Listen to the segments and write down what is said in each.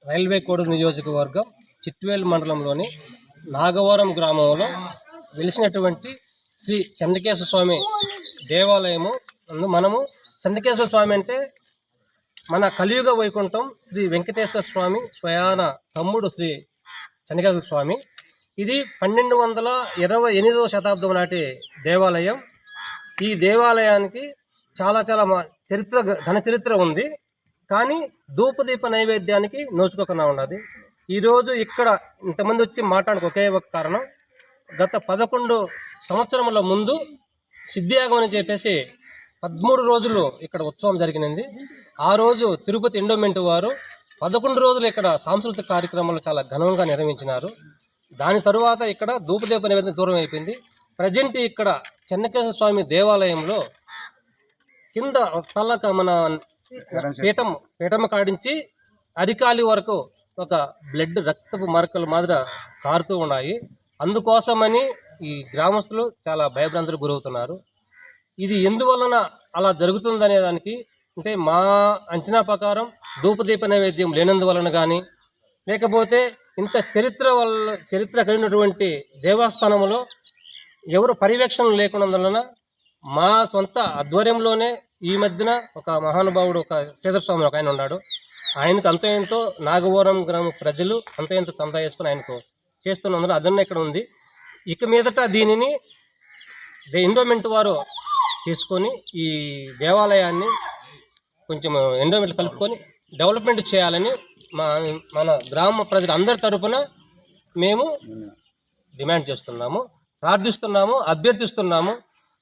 Railway code నియోజకవర్గం చిట్వేల్ మండలంలోని నాగవరం గ్రామంలో వెలిసినటువంటి శ్రీ చంద్రకేశ్వర స్వామి దేవాలయము. మనము చంద్రకేశ్వర స్వామి అంటే మన కలియుగ వైకుంఠం శ్రీ వెంకటేశ్వర స్వామి స్వయాన తమ్ముడు శ్రీ చంద్రకేశ్వర స్వామి. ఇది 1228వ శతాబ్దం నాటి దేవాలయం. ఈ దేవాలయానికి చాలా ఘన చరిత్ర ఉంది. కానీ ధూపదీప నైవేద్యానికి నోచుకోకుండా ఉన్నది. ఈరోజు ఇక్కడ ఇంతమంది వచ్చి మాట్లాడడానికి ఒకే ఒక కారణం, గత 11 సంవత్సరముల ముందు సిద్ధియాగం అని చెప్పేసి 13 రోజులు ఇక్కడ ఉత్సవం జరిగినది. ఆ రోజు తిరుపతి ఎండోమెంట్ వారు 11 రోజులు ఇక్కడ సాంస్కృతిక కార్యక్రమాలు చాలా ఘనంగా నిర్వహించినారు. దాని తరువాత ఇక్కడ ధూపదీప నైవేద్యం దూరం అయిపోయింది. ప్రజెంట్ ఇక్కడ చంద్రకేశ్వర స్వామి దేవాలయంలో కింద తల్లక మన పీఠం కాడించి అరికాలి వరకు ఒక బ్లడ్ రక్తపు మరకల మాదిర కారుతూ ఉన్నాయి. అందుకోసమని ఈ గ్రామస్తులు చాలా భయభ్రాంతులకు గురవుతున్నారు. ఇది ఎందువలన అలా జరుగుతుందనే దానికి అంటే మా అంచనా ప్రకారం ధూపదీప నైవేద్యం లేనందువలన కానీ, లేకపోతే ఇంత చరిత్ర కలిగినటువంటి దేవస్థానంలో ఎవరు పర్యవేక్షణ లేకున్నందువలన మా సొంత ఆధ్వర్యంలోనే ఈ మధ్యన ఒక మహానుభావుడు ఒక శ్రీధర స్వామి ఒక ఆయన ఉన్నాడు. ఆయనకు అంత ఎంతో నాగవరం గ్రామ ప్రజలు అంత ఎంతో చందా వేసుకుని ఆయనకు చేస్తున్నందున అదన్న ఇక్కడ ఉంది. ఇక మీదట దీనిని ఎండోమెంట్ వారు చేసుకొని ఈ దేవాలయాన్ని కొంచెం ఎండోమెంట్ కలుపుకొని డెవలప్మెంట్ చేయాలని మన గ్రామ ప్రజలు అందరి తరపున మేము డిమాండ్ చేస్తున్నాము, ప్రార్థిస్తున్నాము, అభ్యర్థిస్తున్నాము.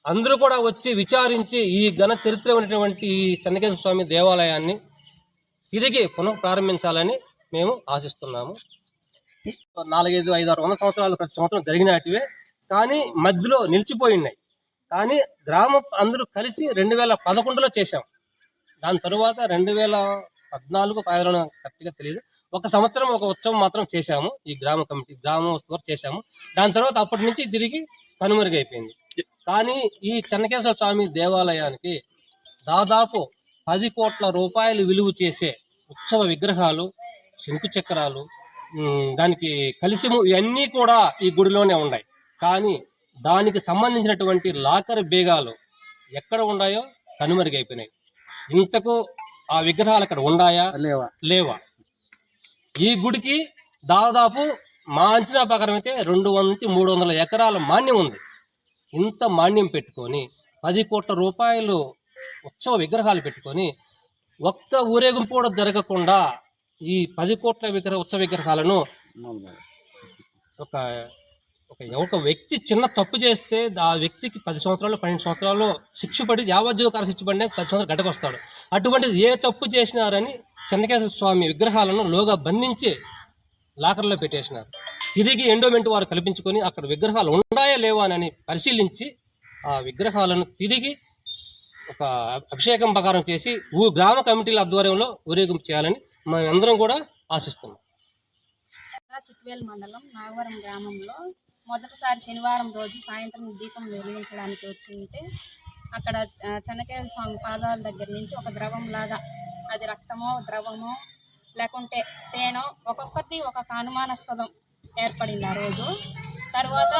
అందరూ కూడా వచ్చి విచారించి ఈ ఘన చరిత్ర ఉన్నటువంటి ఈ చంద్రకేశ్వర స్వామి దేవాలయాన్ని తిరిగి పునః ప్రారంభించాలని మేము ఆశిస్తున్నాము. 4, 5, 6, 100 సంవత్సరాలు ప్రతి సంవత్సరం జరిగినటివే, కానీ మధ్యలో నిలిచిపోయినాయి. కానీ గ్రామం అందరూ కలిసి 2011లో చేశాం. దాని తరువాత 2014, 15 కరెక్ట్గా తెలియదు, ఒక సంవత్సరం ఒక ఉత్సవం మాత్రం చేశాము. ఈ గ్రామ కమిటీ గ్రామోత్సవం చేశాము. దాని తర్వాత అప్పటి నుంచి తిరిగి కనుమరుగైపోయింది. కానీ ఈ చంద్రకేశ్వర స్వామి దేవాలయానికి దాదాపు 10 కోట్ల రూపాయలు విలువ చేసే ఉత్సవ విగ్రహాలు, శంకు చక్రాలు, దానికి కలిసిము ఇవన్నీ కూడా ఈ గుడిలోనే ఉన్నాయి. కానీ దానికి సంబంధించినటువంటి లాకర్ బేగాలు ఎక్కడ ఉన్నాయో కనుమరుగైపోయినాయి. ఇంతకు ఆ విగ్రహాలు అక్కడ ఉన్నాయా లేవా? ఈ గుడికి దాదాపు మా అంచనా ప్రకారం అయితే 200 నుంచి 300 ఎకరాల మాన్యం ఉంది. ఇంత మాన్యం పెట్టుకొని 10 కోట్ల రూపాయలు ఉత్సవ విగ్రహాలు పెట్టుకొని ఒక్క ఊరేగింపు కూడా జరగకుండా ఈ 10 కోట్ల ఉత్సవ విగ్రహాలను ఒక వ్యక్తి చిన్న తప్పు చేస్తే ఆ వ్యక్తికి 10 సంవత్సరాలు 12 సంవత్సరాలు శిక్ష పడి యావజ్జీవకాల శిక్ష పడిన 10 సంవత్సరాలు గడకొస్తాడు. అటువంటిది ఏ తప్పు చేసినారని చంద్రకేశ్వర స్వామి విగ్రహాలను లోగా బంధించి లాకర్లో పెట్టేసినారు. తిరిగి ఎండోమెంట్ వారు కల్పించుకొని అక్కడ విగ్రహాలు ఉన్నాయా లేవా అని పరిశీలించి ఆ విగ్రహాలను తిరిగి ఒక అభిషేకం ప్రకారం చేసి గ్రామ కమిటీల ఆధ్వర్యంలో ఊరేగింపు చేయాలని మేమందరం కూడా ఆశిస్తున్నాం. చిట్వేల్ మండలం నాగవరం గ్రామంలో మొదటిసారి శనివారం రోజు సాయంత్రం దీపం వెలిగించడానికి వచ్చి ఉంటే అక్కడ చంద్రకేశ్వర స్వామి పాదాల దగ్గర నుంచి ఒక ద్రవం లాగా, అది రక్తమో ద్రవమో లేకుంటే తేనో, ఒక్కొక్కటి ఒక్కొక్క అనుమానాస్పదం ఏర్పడింది ఆ రోజు. తర్వాత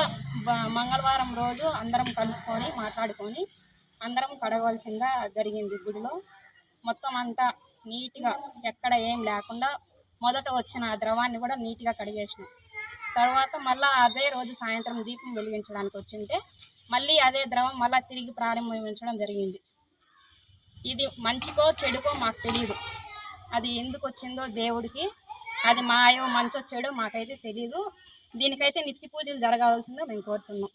మంగళవారం రోజు అందరం కలుసుకొని మాట్లాడుకొని అందరం కడగవలసిందిగా జరిగింది. గుడిలో మొత్తం అంతా నీట్గా ఎక్కడ ఏం లేకుండా మొదట వచ్చిన ఆ ద్రవాన్ని కూడా నీట్గా కడిగేసినాం. తర్వాత మళ్ళీ అదే రోజు సాయంత్రం దీపం వెలిగించడానికి వచ్చింటే మళ్ళీ అదే ద్రవం మళ్ళీ తిరిగి ప్రారంభించడం జరిగింది. ఇది మంచికో చెడుకో మాకు తెలియదు. అది ఎందుకు వచ్చిందో దేవుడికి, అది మాయో మంచో చెడో మాకైతే తెలియదు. దీనికైతే నిత్య పూజలు జరగాల్సిందో మేము కోరుతున్నాం.